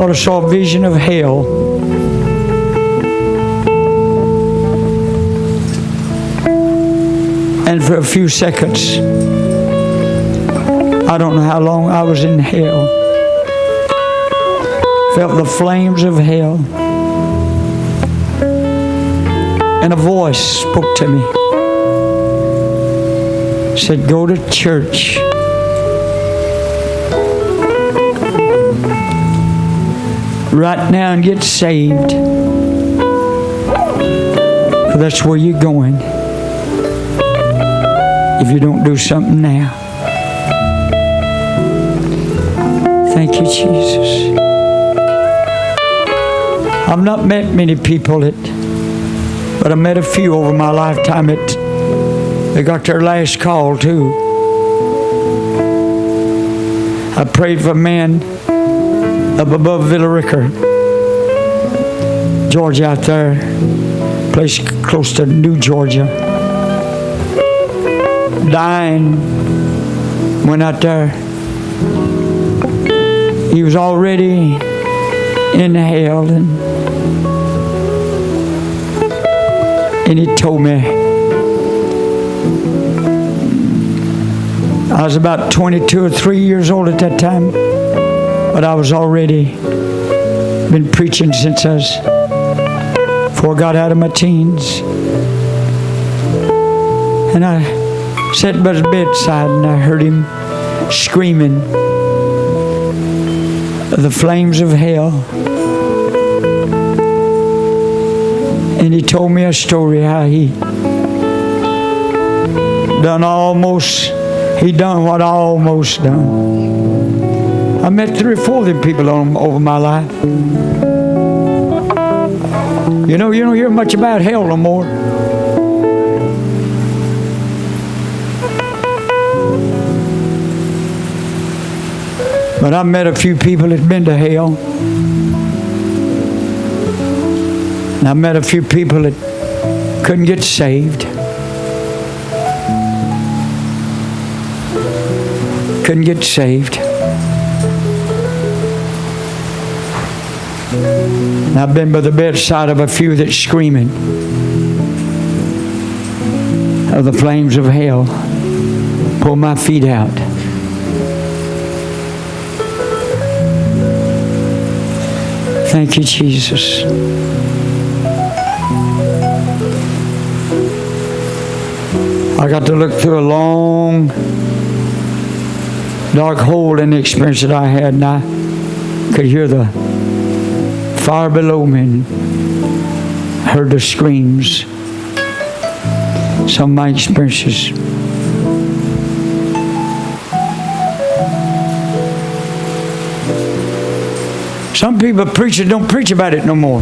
Thought I saw a vision of hell. And for a few seconds, I don't know how long I was in hell. Felt the flames of hell. And a voice spoke to me. Said, go to church. Right now and get saved. That's where you're going. If you don't do something now. Thank you, Jesus. I've not met many people but I met a few over my lifetime they got their last call too. I prayed for a man up above Villa Ricker, Georgia, out there, place close to New Georgia. Dying, went out there. He was already in hell, and he told me, I was about 22 or 3 years old at that time, but I was already been preaching since before I got out of my teens. And I sat by his bedside and I heard him screaming of the flames of hell. And he told me a story how he done what I almost done. I met 3 or 4 of them people over my life. You don't hear much about hell no more. But I met a few people that's been to hell. And I met a few people that couldn't get saved. Couldn't get saved. And I've been by the bedside of a few that's screaming of the flames of hell. Pull my feet out. Thank you, Jesus. I got to look through a long, dark hole in the experience that I had, and I could hear the fire below me and heard the screams. Some of my experiences. Some people preachers don't preach about it no more.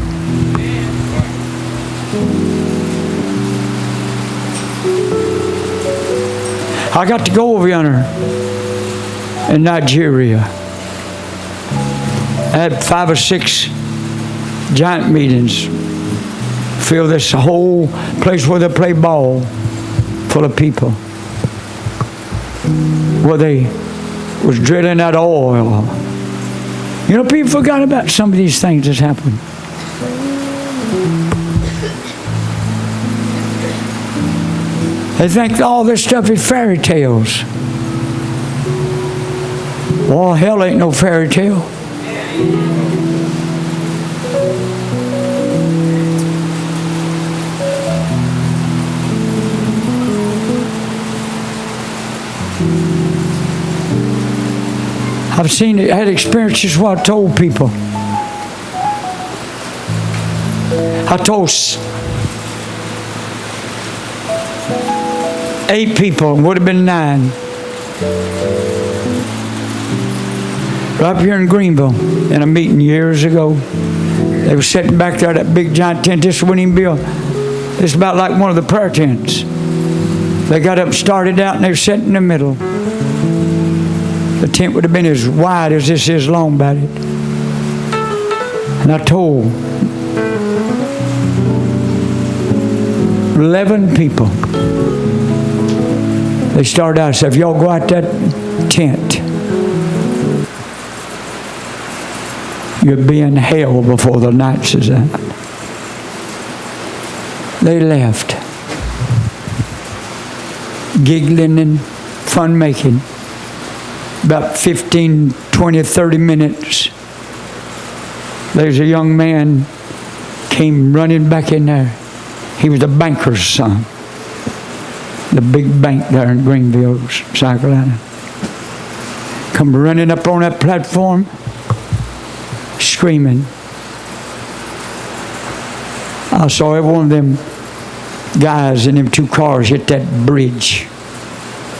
I got to go over yonder in Nigeria. I had 5 or 6 giant meetings. Fill this whole place where they play ball full of people. Where they was drilling that oil. People forgot about some of these things that's happened. They think all this stuff is fairy tales. Well, hell ain't no fairy tale. I've seen it, had experiences where I told people. I told 8 people, would have been 9. Right up here in Greenville, in a meeting years ago. They were sitting back there, that big giant tent. This wouldn't even be it's about like one of the prayer tents. They got up and started out, and they were sitting in the middle. The tent would have been as wide as this is long about it. And I told 11 people. They started out and said, if y'all go out that tent, You'll be in hell before the night's is out. They left, giggling and fun-making. About 15, 20, 30 minutes, there's a young man came running back in there. He was the banker's son. The big bank there in Greenville, South Carolina. Come running up on that platform, screaming. I saw every one of them guys in them two cars hit that bridge,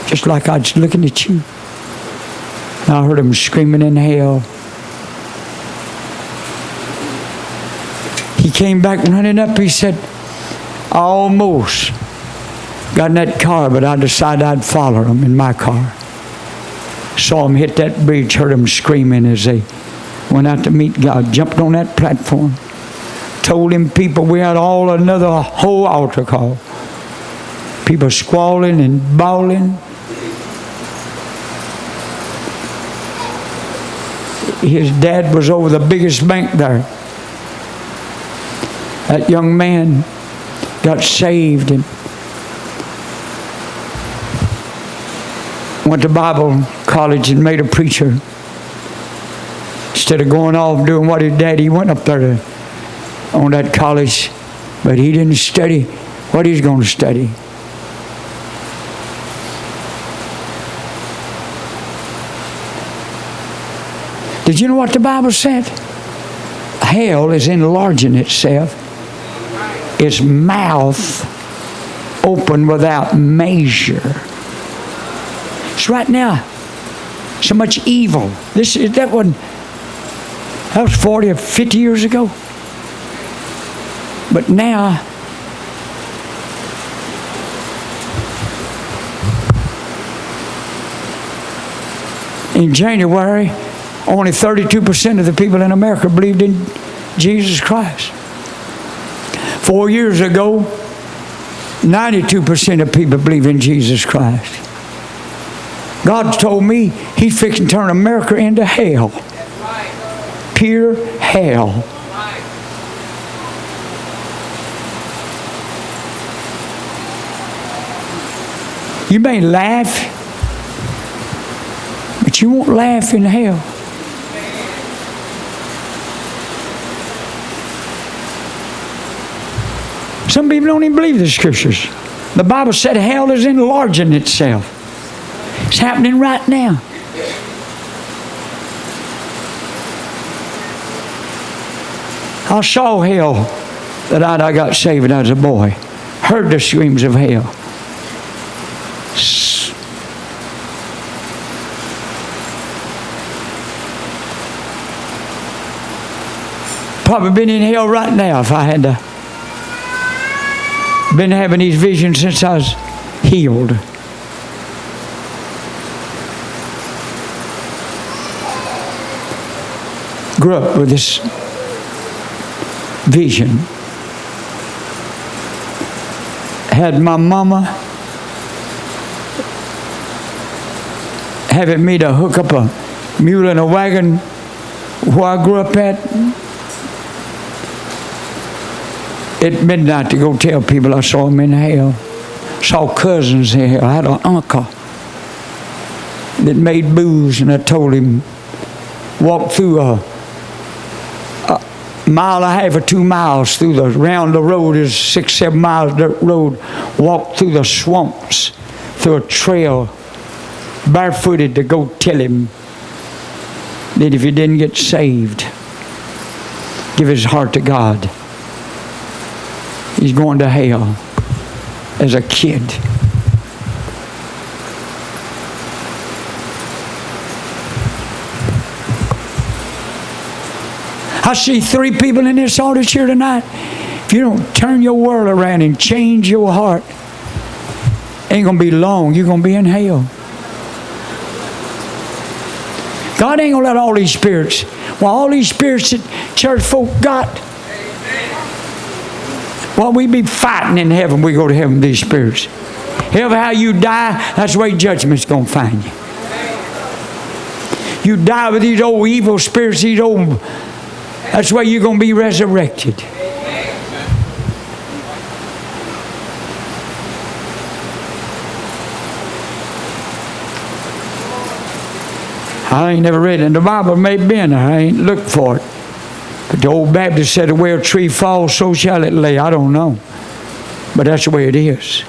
just like I was looking at you. And I heard them screaming in hell. He came back running up. He said, I almost got in that car, but I decided I'd follow them in my car. Saw them hit that bridge, heard them screaming as they went out to meet God. Jumped on that platform. Told him people, we had another whole altar call. People squalling and bawling. His dad was over the biggest bank there. That young man got saved and went to Bible college and made a preacher. Instead of going off doing what his daddy went up there on that college, but he didn't study what he's going to study. Did you know what the Bible said? Hell is enlarging itself. Its mouth open without measure. It's right now so much evil. That was 40 or 50 years ago. But now, in January, only 32% of the people in America believed in Jesus Christ. 4 years ago, 92% of people believe in Jesus Christ. God told me He's fixing to turn America into hell. Pure hell. You may laugh, but you won't laugh in hell. Some people don't even believe the scriptures. The Bible said hell is enlarging itself. It's happening right now. I saw hell the night I got saved when I was a boy. Heard the screams of hell. Probably been in hell right now if I had been having these visions since I was healed. Grew up with this vision. Had my mama having me to hook up a mule and a wagon where I grew up at midnight to go tell people I saw them in hell. Saw cousins in hell. I had an uncle that made booze, and I told him, walk through a mile and a half or 2 miles round the road is 6-7 miles dirt road. Walk through the swamps, through a trail, barefooted to go tell him that if he didn't get saved, give his heart to God, he's going to hell as a kid. I see 3 people in this audience here tonight. If you don't turn your world around and change your heart, ain't going to be long. You're going to be in hell. God ain't going to let all these spirits, all these spirits that church folk got, we be fighting in heaven. We go to heaven with these spirits. However how you die, that's the way judgment's going to find you. You die with these old evil spirits, these old That's where you're going to be resurrected. I ain't never read it in the Bible. It may have been. I ain't looked for it. But the old Baptist said, where a tree falls, so shall it lay. I don't know. But that's the way it is.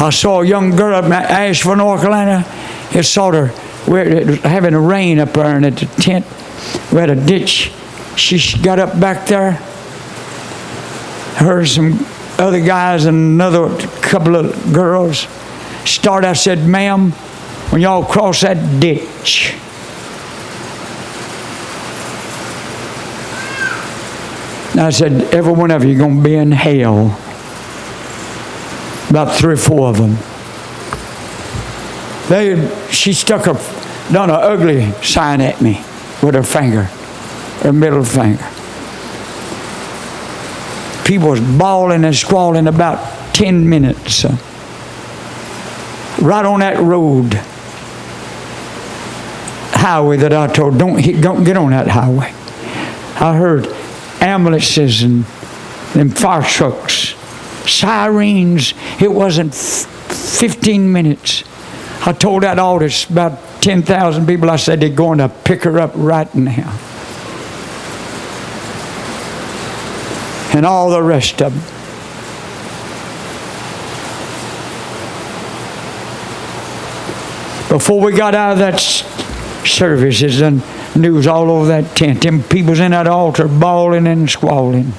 I saw a young girl up in Asheville, North Carolina. It saw her having a rain up there, and at the tent, we had a ditch. She got up back there. Heard some other guys and another couple of girls start. I said, ma'am, when y'all cross that ditch, I said, every one of you going to be in hell. About 3 or 4 of them. She stuck done an ugly sign at me with her finger, her middle finger. People was bawling and squalling about 10 minutes. Right on that road, highway that I told, don't get on that highway. I heard ambulances and them fire trucks, sirens. It wasn't 15 minutes. I told that audience, about 10,000 people, I said, they're going to pick her up right now. And all the rest of them. Before we got out of that service, there's the news all over that tent. Them people's in that altar bawling and squalling.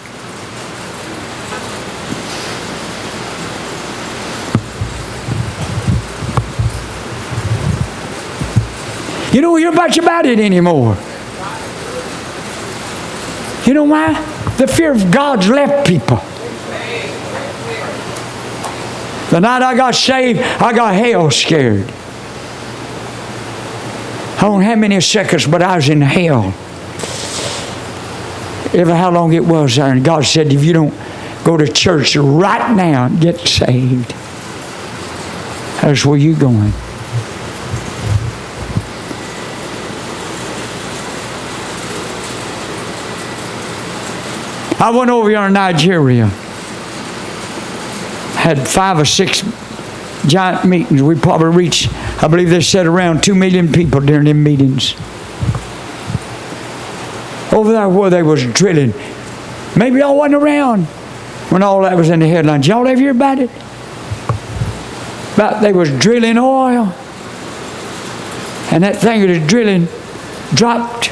You don't hear much about it anymore. You know why? The fear of God's left people. The night I got saved, I got hell scared. I don't know how many seconds, but I was in hell. Ever how long it was there. And God said, if you don't go to church right now and get saved, that's where you're going. I went over here in Nigeria. Had 5 or 6 giant meetings. We probably reached, I believe they said, around 2 million people during them meetings. Over there where they was drilling. Maybe y'all wasn't around when all that was in the headlines. Y'all ever hear about it? About they was drilling oil. And that thing that was drilling dropped.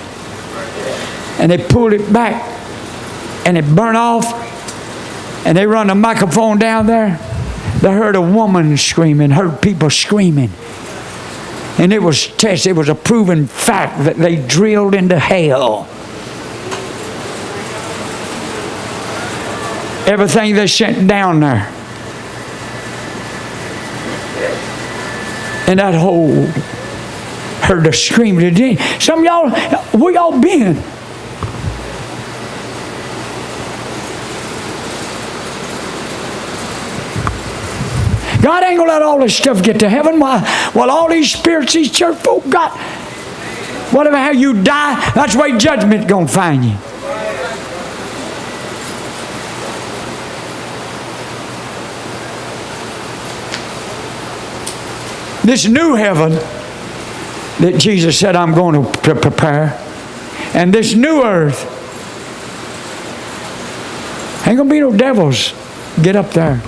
And they pulled it back. And it burned off, and they run a microphone down there. They heard a woman screaming, heard people screaming. And it was tested, it was a proven fact that they drilled into hell. Everything they sent down there. And that hole, heard the screaming. Some of y'all, where y'all been? God ain't going to let all this stuff get to heaven while all these spirits, these church folk got. Whatever, how you die, that's where judgment going to find you. This new heaven that Jesus said I'm going to prepare, and this new earth, ain't going to be no devils get up there.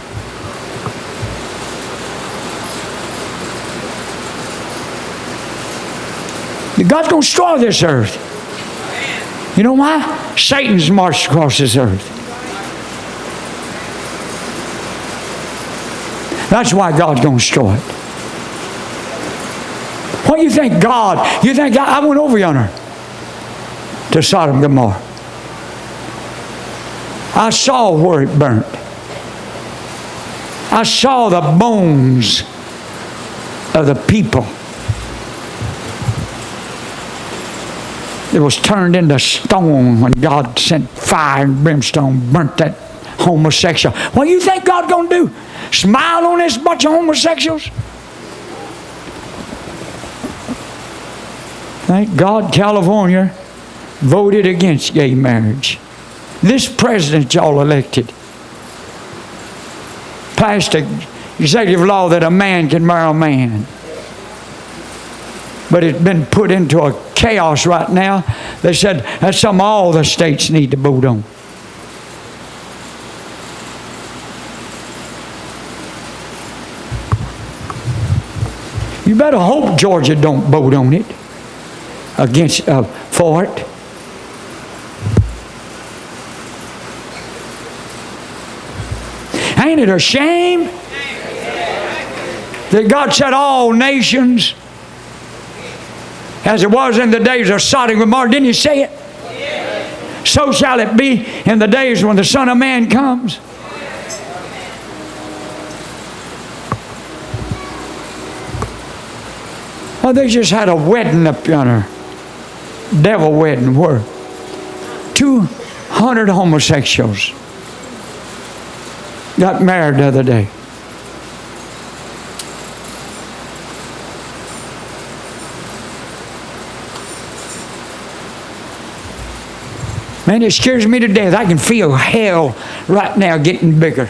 God's going to destroy this earth. You know why? Satan's marched across this earth. That's why God's going to destroy it. What do you think God? You think I went over yonder to Sodom and Gomorrah. I saw where it burnt. I saw the bones of the people It was turned into stone when God sent fire and brimstone, burnt that homosexual. What do you think God's going to do? Smile on this bunch of homosexuals? Thank God California voted against gay marriage. This president y'all elected passed an executive law that a man can marry a man. But it's been put into a chaos right now. They said that's something all the states need to vote on. You better hope Georgia don't vote on it, for it. Ain't it a shame that God said all nations, as it was in the days of Sodom and Gomorrah? Didn't He say it? So shall it be in the days when the Son of Man comes. Well, they just had a wedding up yonder, devil wedding, where 200 homosexuals got married the other day. Man, it scares me to death. I can feel hell right now getting bigger.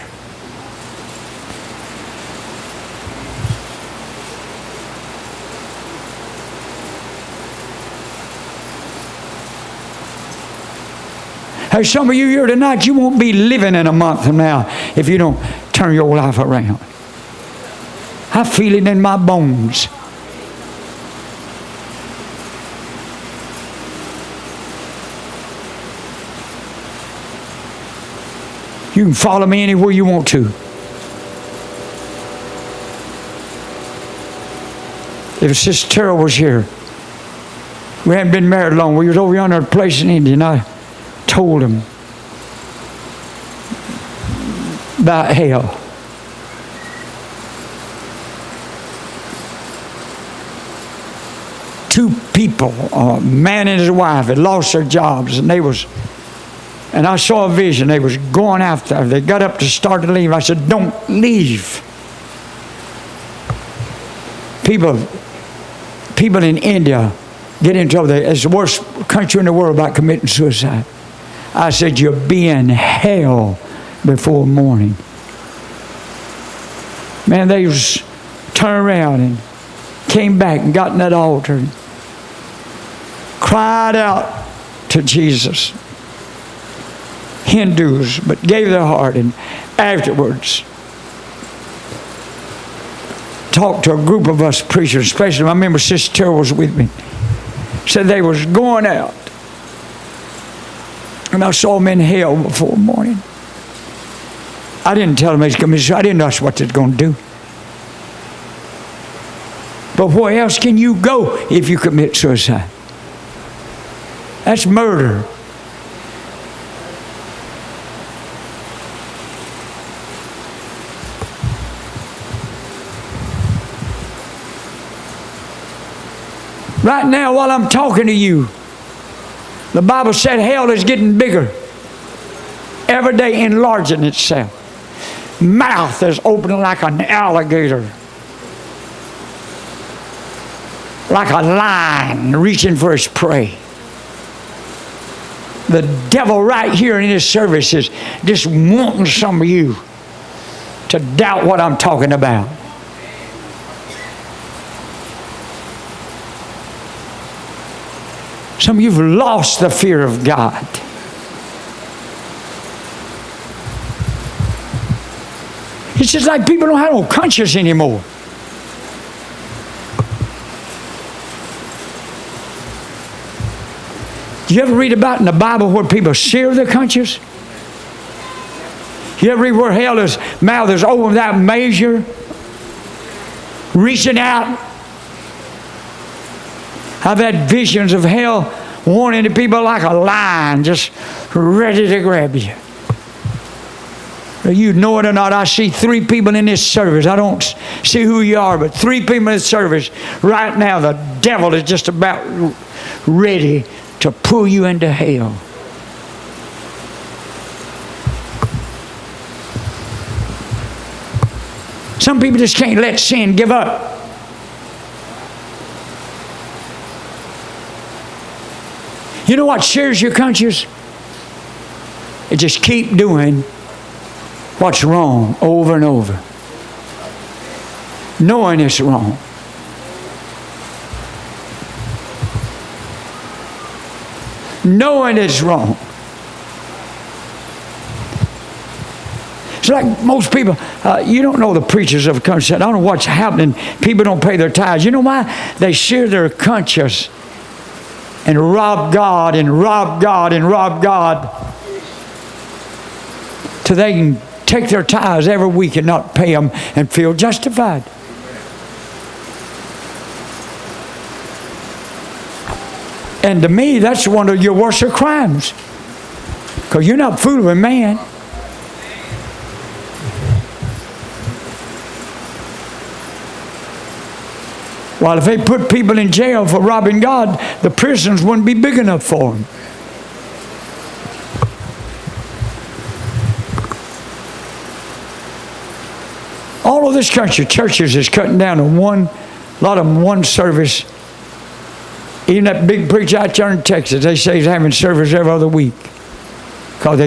Hey, some of you here tonight, you won't be living in a month from now if you don't turn your life around. I feel it in my bones. You can follow me anywhere you want to. If Sister Terrell was here, we hadn't been married long. We was over yonder at a place in India, and I told him about hell. Two people, a man and his wife, had lost their jobs, and I saw a vision. They was going after. They got up to start to leave. I said, "Don't leave." People in India get in trouble. It's the worst country in the world about committing suicide. I said, "You'll be in hell before morning." Man, they was turned around and came back and got in that altar and cried out to Jesus. Hindus, but gave their heart, and afterwards talked to a group of us preachers, especially I remember Sister Terrell was with me. Said they was going out, and I saw them in hell before morning. I didn't tell them they was coming. I didn't know that's what they're going to do. But where else can you go if you commit suicide? That's murder. Right now, while I'm talking to you, the Bible said hell is getting bigger. Every day enlarging itself. Mouth is opening like an alligator. Like a lion reaching for his prey. The devil right here in this service is just wanting some of you to doubt what I'm talking about. Some of you have lost the fear of God. It's just like people don't have no conscience anymore. Do you ever read about in the Bible where people sear their conscience? You ever read where hell's mouth is open without measure, reaching out? I've had visions of hell warning to people like a lion, just ready to grab you. You know it or not, I see 3 people in this service. I don't see who you are, but 3 people in this service right now. The devil is just about ready to pull you into hell. Some people just can't let sin give up. You know what shares your conscience? It just keep doing what's wrong over and over, knowing it's wrong. Knowing it's wrong. It's like most people, you don't know the preachers of a country. I don't know what's happening. People don't pay their tithes. You know why? They share their conscience and rob God and rob God and rob God till they can take their tithes every week and not pay them and feel justified. And to me, that's one of your worst crimes, because you're not fooling with man. While if they put people in jail for robbing God, the prisons wouldn't be big enough for them. All of this country, churches is cutting down to a lot of them one service. Even that big preacher out there in Texas, they say he's having service every other week because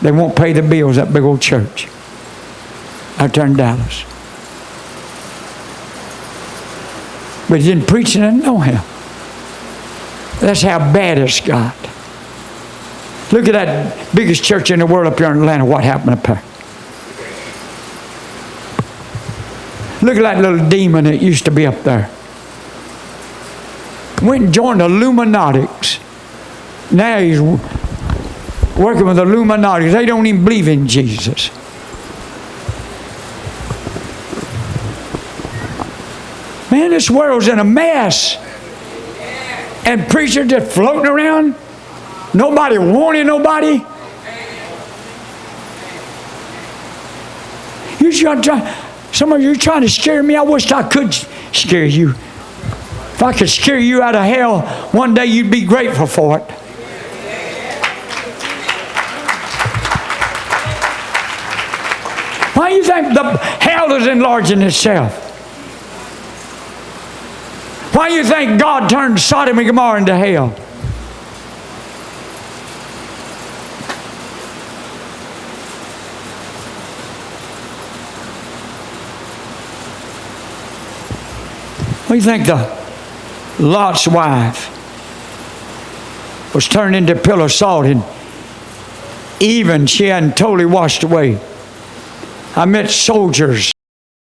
they won't pay the bills, that big old church out there in Dallas. But he didn't preach and know him. That's how bad it's got. Look at that biggest church in the world up here in Atlanta. What happened up there? Look at that little demon that used to be up there. Went and joined the Illuminatics. Now he's working with the Illuminatics. They don't even believe in Jesus. Man, this world's in a mess. And preachers just floating around. Nobody warning nobody. Some of you are trying to scare me. I wish I could scare you. If I could scare you out of hell, one day you'd be grateful for it. Why do you think the hell is enlarging itself? Why do you think God turned Sodom and Gomorrah into hell? What do you think Lot's wife was turned into a pillar of salt, and even she hadn't totally washed away? I met soldiers